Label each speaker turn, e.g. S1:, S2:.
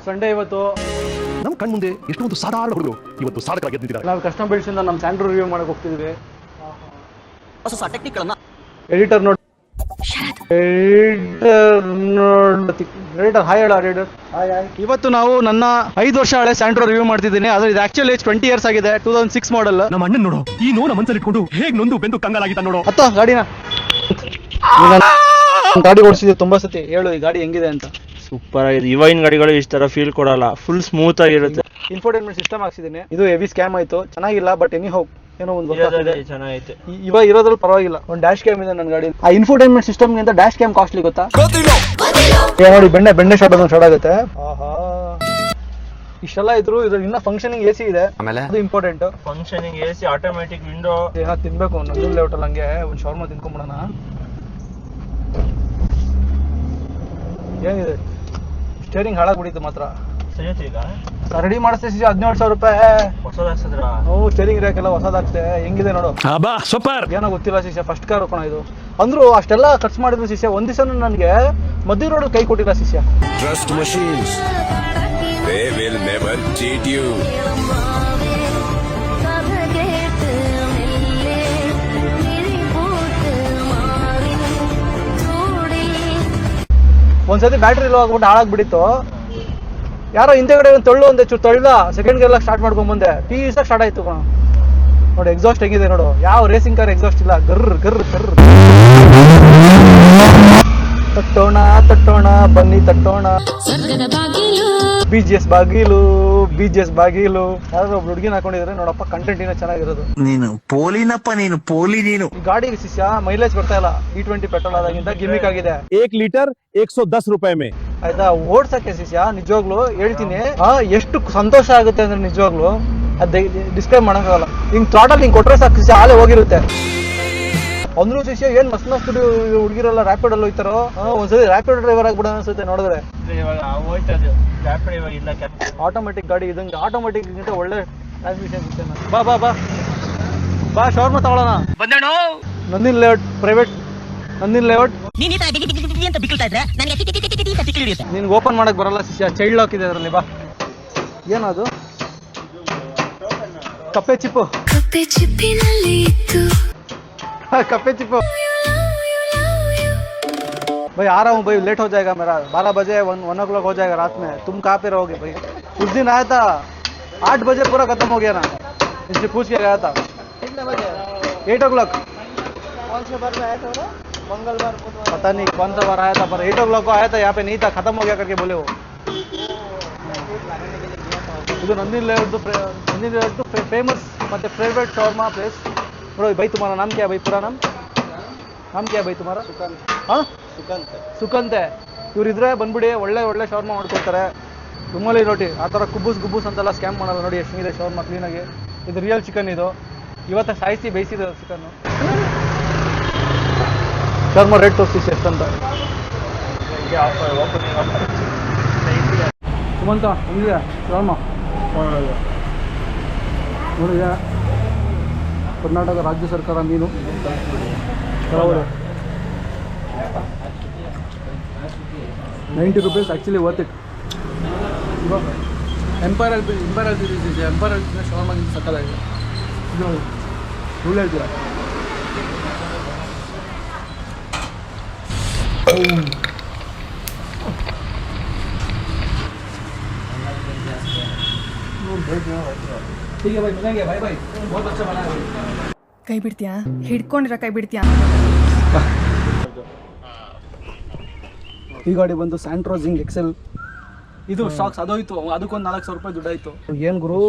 S1: Sunday ಇವತ್ತು
S2: ನಮ್ಮ ಕಣ್ ಮುಂದೆ ಎಷ್ಟೊಂದು ಸಾಧಾರಣ ಹುಡುಗರು ಇವತ್ತು ಸಾಧಕರಾಗಿ ನಿಂತಿದ್ದಾರೆ.
S1: ನಾವು ಕಸ್ಟಮ್ ಬಿಲ್ಡ್ಸ್ ಇಂದ ನಮ್ಮ ಸ್ಯಾಂಡ್ರೋ ರಿವ್ಯೂ ಮಾಡಕ್ಕೆ ಹೋಗ್ತಿದ್ವಿ.
S3: ಹೊಸ ಟೆಕ್ನಿಕ್ಗಳನ್ನ
S1: ಎಡಿಟರ್ ನೋಡಿ, ಎಡಿಟರ್ ಹಾಯ್ ಹೇಳ ಎಡಿಟರ್. ಇವತ್ತು ನಾವು ನನ್ನ 5 ವರ್ಷ ಹಳೆ ಸ್ಯಾಂಡ್ರೋ ರಿವ್ಯೂ ಮಾಡ್ತಿದ್ದೀನಿ. ಅದು ಇದು ಆಕ್ಚುಲಿ ಏಜ್ 20 ಇಯರ್ಸ್ ಆಗಿದೆ. 2006 ಮಾಡಲ್.
S2: ನಮ್ಮ ಅಣ್ಣನ್ ನೋಡು, ಈ ನೋನ ಮನಸ್ಸಲ್ಲಿ ಇಟ್ಕೊಂಡು ಹೇಗ್ ನೊಂದು ಬೆಂದು ಕಂಗಾಲಾಗಿದ್ದ ನೋಡು.
S1: ಹತ್ತ ಗಾಡಿನ ಗಾಡಿ ಓಡಿಸಿದ್ವಿ ತುಂಬಾ ಸತಿ. ಹೇಳು ಈ ಗಾಡಿ ಹೆಂಗಿದೆ ಅಂತ.
S4: ಸೂಪರ್ ಆಗಿದೆ. ಇವಾಗಿನ ಗಾಡಿಗಳು ಇಷ್ಟ ತರ ಫೀಲ್ ಕೊಡಲ್ಲ, ಫುಲ್ ಸ್ಮೂತ್ ಆಗಿರುತ್ತೆ.
S1: ಇನ್ಫೋಟೈನ್ಮೆಂಟ್ ಸಿಸ್ಟಮ್ ಹಾಕ್ಸಿದ್ದೀನಿ. ಇದು ಹೆವಿ ಸ್ಕ್ಯಾಮ್ ಆಯ್ತು, ಚೆನ್ನಾಗಿಲ್ಲ. ಬಟ್ ಎನಿ ಹೌ ಏನೋ ಒಂದು
S4: ಚೆನ್ನಾಗೈತೆ.
S1: ಇವಾಗ ಇರೋದ್ರಲ್ಲಿ ಪರವಾಗಿಲ್ಲ. ಒಂದು ಡ್ಯಾಶ್ ಕ್ಯಾಮ್ ಇದೆ ನನ್ನ ಗಾಡಿ. ಆ ಇನ್ಫೋಟೈನ್ಮೆಂಟ್ ಸಿಸ್ಟಮ್ ಗಿಂತ ಡ್ಯಾಶ್ ಕ್ಯಾಮ್ ಕಾಸ್ಟ್ಲಿ ಗೊತ್ತಾ? ನೋಡಿ ಬೆಣ್ಣೆ ಶಾರ್ಟ್ ಅದೊಂದು ಶಾರ್ಟ್ ಆಗುತ್ತೆ. ಇಷ್ಟೆಲ್ಲ ಇದ್ರು ಇದ್ರ ಇನ್ನ ಫಂಕ್ಷನಿಂಗ್ ಎಸಿ ಇದೆ, ಅದು important.
S4: Functioning AC, automatic window.
S1: ಏನೋ ತಿನ್ಬೇಕು ನಂದೂರ್ ಲೇಔಟ್ ಅಲ್ಲಿ ಹಂಗೆ ಒಂದು ಶಾರ್ಮಾ ತಿನ್ಕೊಂಡ್ಬಿಡೋಣ. ಏನಿದೆ ಸ್ಟೇರಿಂಗ್ ಹಾಳಾಗ್ಬಿಟ್ಟಿತ್ತು ಮಾತ್ರ. ರೆಡಿ ಮಾಡಿಸ್ತೇ 17,000 ರೂಪಾಯಿ. ಸ್ಟೇರಿಂಗ್ ರ್ಯಾಕೆಲ್ಲ ಹೊಸದಾಗ್ತೆ. ಹೆಂಗಿದೆ ನೋಡು,
S2: ಸೂಪರ್.
S1: ಏನೋ ಗೊತ್ತಿಲ್ಲ ಶಿಷ್ಯ, ಫಸ್ಟ್ ಕಾರ್ ಹೋಗೋಣ ಇದು. ಅಂದ್ರು ಅಷ್ಟೆಲ್ಲ ಖರ್ಚು ಮಾಡಿದ್ರು ಶಿಷ್ಯ, ಒಂದ್ ದಿವಸ ನನಗೆ ಮಧ್ಯ ರೋಡ್ ಕೈ ಕೊಟ್ಟಿಲ್ಲ ಶಿಷ್ಯ.
S5: Trust machines. They will never cheat you.
S1: ಒಂದ್ಸತಿ ಬ್ಯಾಟ್ರಿ ಲೋ ಆಗ್ಬಿಟ್ಟು ಹಾಳಾಗ್ಬಿಟ್ಟಿತ್ತು. ಯಾರೋ ಹಿಂದೆಗಡೆ ಒಂದು ಒಂಚೂರು ತಳ್ಳ ಸೆಕೆಂಡ್ ಗೇರ್ ಸ್ಟಾರ್ಟ್ ಮಾಡ್ಕೊಂಡ್ ಬಂದೆ. ಪೀಸ್ ಸ್ಟಾರ್ಟ್ ಆಯ್ತು ಕಣ. ನೋಡಿ ಎಕ್ಸಾಸ್ಟ್ ಹೆಂಗಿದೆ ನೋಡು, ಯಾವ ರೇಸಿಂಗ್ ಕಾರ್ ಎಕ್ಸಾಸ್ಟ್ ಇಲ್ಲ. ಗರ್ರ್ ಗರ್ರ್ ಗರ್ರ್. ತಟ್ಟೋಣ ಬನ್ನಿ ತಟ್ಟೋಣ. BGS ಬಾಗಿಲು ಯಾರು ಒಬ್ರು ಹುಡುಗಿನ ಹಾಕೊಂಡಿದ್ರೆ ನೋಡಪ್ಪ, ಕಂಟೆಂಟ್ ಏನೋ ಚೆನ್ನಾಗಿರೋದು.
S3: ನೀನು ಪೋಲಿನಪ್ಪ, ನೀನು ಪೋಲಿ. ನೀನು
S1: ಈ ಗಾಡಿಗೆ ಶಿಷ್ಯ ಮೈಲೇಜ್ ಬರ್ತಾ ಇಲ್ಲ. E20 ಪೆಟ್ರೋಲ್ ಆದಾಗಿಂದ ಗಿಮಿಕ್ ಆಗಿದೆ.
S2: 1 ಲೀಟರ್ 110 ರೂಪಾಯಿ ಮೇ.
S1: ಆಯ್ತಾ, ಓಡ್ಸಕ್ಕೆ ಶಿಷ್ಯ ನಿಜವಾಗ್ಲು ಹೇಳ್ತೀನಿ, ಎಷ್ಟು ಸಂತೋಷ ಆಗುತ್ತೆ ಅಂದ್ರೆ ನಿಜವಾಗ್ಲು ಅದ್ ಡಿಸ್ಕ್ರೈಬ್ ಮಾಡಕ್ಕಾಗಲ್ಲ. ಹಿಂಗ್ ಥ್ರಾಟಲ್ ಹಿಂಗ್ ಕೊಟ್ರೆ ಸಾಕು ಶಿಷ್ಯ ಹಾಲೆ ಹೋಗಿರುತ್ತೆ. ಅಂದ್ರೂ ಶಿಷ್ಯ ಏನ್ ಮಸ್ತ್ ಹುಡುಗಿರೆಲ್ಲ ರ್ಯಾಪಿಡ್ ಅಲ್ಲಿ ಹೋಯ್ತಾರೋ. ಒಂದ್ಸತಿ ರ್ಯಾಪಿಡ್ ಡ್ರೈವರ್ ಆಗ್ಬಿಡ ಅನ್ಸುತ್ತೆ ನೋಡಿದ್ರೆ. ಆಟೋಮೆಟಿಕ್ ಗಾಡಿ ಇದಂಗೆ, ಆಟೋಮೆಟಿಕ್ ಗಿಂತ ಒಳ್ಳೆ ಟ್ರಾನ್ಸ್ಮಿಷನ್ ಸಿಸ್ಟಮ್. ಬಾ ಶವರ್ಮ ತಗೊಳ್ಳೋಣ. ನಂದಿನ್ ಲೇಔಟ್ ಪ್ರೈವೇಟ್, ನಂದಿನ್ ಲೇಔಟ್. ನಿನ್ಗೆ ಓಪನ್ ಮಾಡಕ್ ಬರಲ್ಲ ಶಿಷ್ಯ, ಚೈಲ್ಡ್ ಲಾಕ್ ಇದೆ ಅದರಲ್ಲಿ. ಬಾ. ಏನದು? ಕಪ್ಪೆ ಚಿಪ್ಪು. कप्पे चिप्पो भाई. आ रहा हूँ भाई, लेट हो जाएगा मेरा. 12 बजे 1 o'clock हो जाएगा रात में. तुम कहाँ पे रहोगे भाई? उस दिन आया था 8 बजे पूरा खत्म हो गया ना. इनसे पूछ के गया था. कितने बजे? 8 o'clock. कौन से बार में आया था? मंगलवार को. पता नहीं कौन सा बार आया था, पर 8 o'clock को आया था. यहाँ पे नहीं था, खत्म हो गया करके बोले वो. ಇದು ನಂದಿನ್ ಲೇಔಟ್ ಫೇಮಸ್ ಮತ್ತೆ ಫೇವरेट शॉर्मा प्लेस. ब्रो भाई तुम्हारा नाम क्या है भाई? पूरा नाम क्या है भाई तुम्हारा? ಸುಕಂತ್. ಇವ್ರಿದ್ರೆ ಬಂದ್ಬಿಡಿ, ಒಳ್ಳೆ ಶವರ್ಮ ಮಾಡ್ಕೊಡ್ತಾರೆ. ರುಮಾಲಿ ರೋಟಿ ಆ ಥರ ಗುಬ್ಬುಸ್ ಅಂತೆಲ್ಲ ಸ್ಕ್ಯಾಮ್ ಮಾಡಲ್ಲ. ನೋಡಿ ಎಷ್ಟಿದೆ ಶವರ್ಮ ಕ್ಲೀನಾಗಿ. ಇದು ರಿಯಲ್ ಚಿಕನ್. ಇದು ಇವತ್ತು ಸಾಯಿಸಿ ಬೇಯಿಸಿದ ಚಿಕನ್ನು. ಶವರ್ಮ ರೇಟ್ ತೋರಿಸಿ ಎಷ್ಟಂತ. ಸುಮಂತ ಹೆಂಗಿದೆ ಶವರ್ಮ? ನೋಡಿದೆ ಕರ್ನಾಟಕ ರಾಜ್ಯ ಸರ್ಕಾರ ಮೀನು. ₹90 ಆ್ಯಕ್ಚುಲಿ ವರ್ತ್ ಇಟ್. ಎಂಪೈರ್ ಶವರ್ಮಾಗಿಂತ ಸಕ್ಕದಾಗಿದೆ. ಇದು ಸುಳ್ಳು ಹೇಳ್ತೀರಾ? ठीक है भाई, मिलेंगे. Bye bye. बहुत अच्छा बना है.
S6: ಕೈ ಬಿಡ್ತೀಯಾ? ಹಿಡ್ಕೊಂಡಿರ ಕೈ ಬಿಡ್ತೀಯಾ?
S1: ಈ ಗಾಡಿ ಬಂದು ಸ್ಯಾಂಟ್ರೋ ಜಿಂಗ್ ಎಕ್ಸೆಲ್. ಇದು ಸ್ಟಾಕ್ಸ್ ಅದೋಯ್ತು, ಅದಕ್ಕೊಂದು 4,000 ರೂಪಾಯಿ ದುಡ್ಡಾಯ್ತು. ಏನ್ ಗುರು